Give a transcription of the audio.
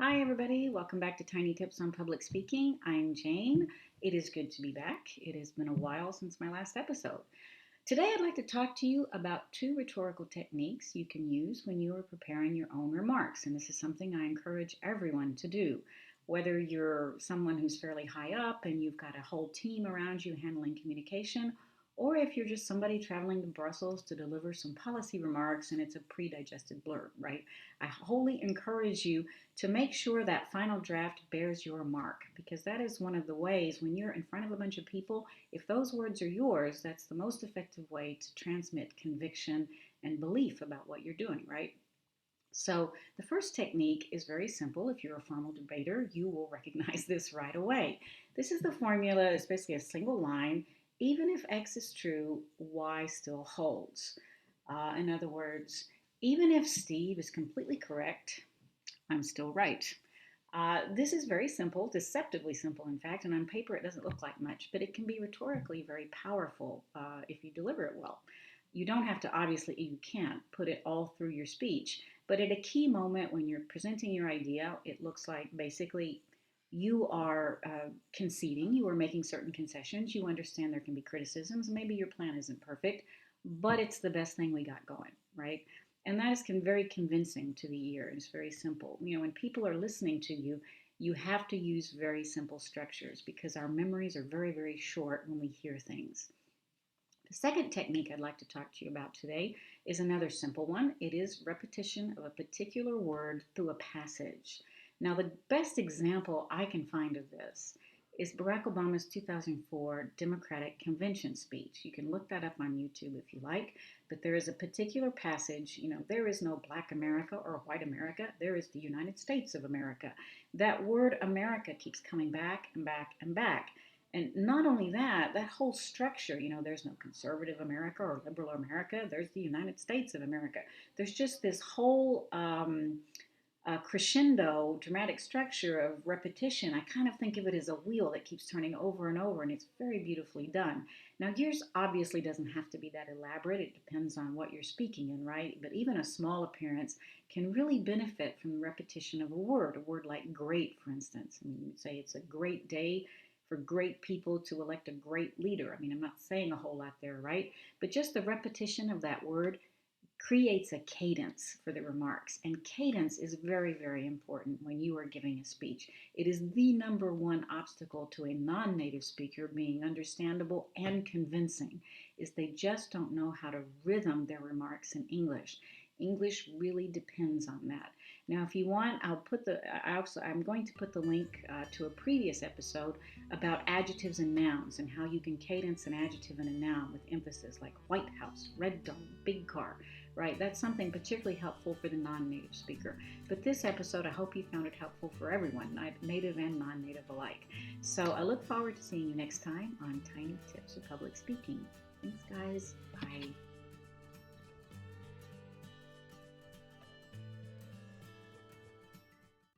Hi, everybody. Welcome back to Tiny Tips on Public Speaking. I'm Jane. It is good to be back. It has been a while since my last episode. Today, I'd like to talk to you about two rhetorical techniques you can use when you are preparing your own remarks. And this is something I encourage everyone to do. Whether you're someone who's fairly high up and you've got a whole team around you handling communication, or if you're just somebody traveling to Brussels to deliver some policy remarks and it's a pre-digested blurb, right? I wholly encourage you to make sure that final draft bears your mark, because that is one of the ways when you're in front of a bunch of people, if those words are yours, that's the most effective way to transmit conviction and belief about what you're doing, right? So the first technique is very simple. If you're a formal debater, you will recognize this right away. This is the formula. It's basically a single line. Even if X is true, Y still holds. In other words, even if Steve is completely correct, I'm still right. This is very simple, deceptively simple, in fact, and on paper it doesn't look like much, but it can be rhetorically very powerful if you deliver it well. You don't have to, obviously, you can't put it all through your speech, but at a key moment when you're presenting your idea, it looks like basically you are conceding, you are making certain concessions, you understand there can be criticisms, maybe your plan isn't perfect, but it's the best thing we got going, right? And that is very convincing to the ear. It's very simple. When people are listening to you, you have to use very simple structures because our memories are very, very short when we hear things. The second technique I'd like to talk to you about today is another simple one. It is repetition of a particular word through a passage. Now, the best example I can find of this is Barack Obama's 2004 Democratic Convention speech. You can look that up on YouTube if you like, but there is a particular passage, there is no Black America or white America, there is the United States of America. That word America keeps coming back and back and back. And not only that, that whole structure, there's no conservative America or liberal America, there's the United States of America. There's just this whole crescendo dramatic structure of repetition. I kind of think of it as a wheel that keeps turning over and over, and it's very beautifully done. Now, yours obviously doesn't have to be that elaborate. It depends on what you're speaking in, right? But even a small appearance can really benefit from the repetition of a word like great, for instance. You'd say it's a great day for great people to elect a great leader. I'm not saying a whole lot there, right? But just the repetition of that word creates a cadence for the remarks. And cadence is very, very important when you are giving a speech. It is the number one obstacle to a non-native speaker being understandable and convincing, is they just don't know how to rhythm their remarks in English. English really depends on that. Now, if you want, I'm going to put the link to a previous episode about adjectives and nouns and how you can cadence an adjective and a noun with emphasis, like White House, red dome, big car, right? That's something particularly helpful for the non-native speaker. But this episode, I hope you found it helpful for everyone, native and non-native alike. So I look forward to seeing you next time on Tiny Tips of Public Speaking. Thanks, guys. Bye.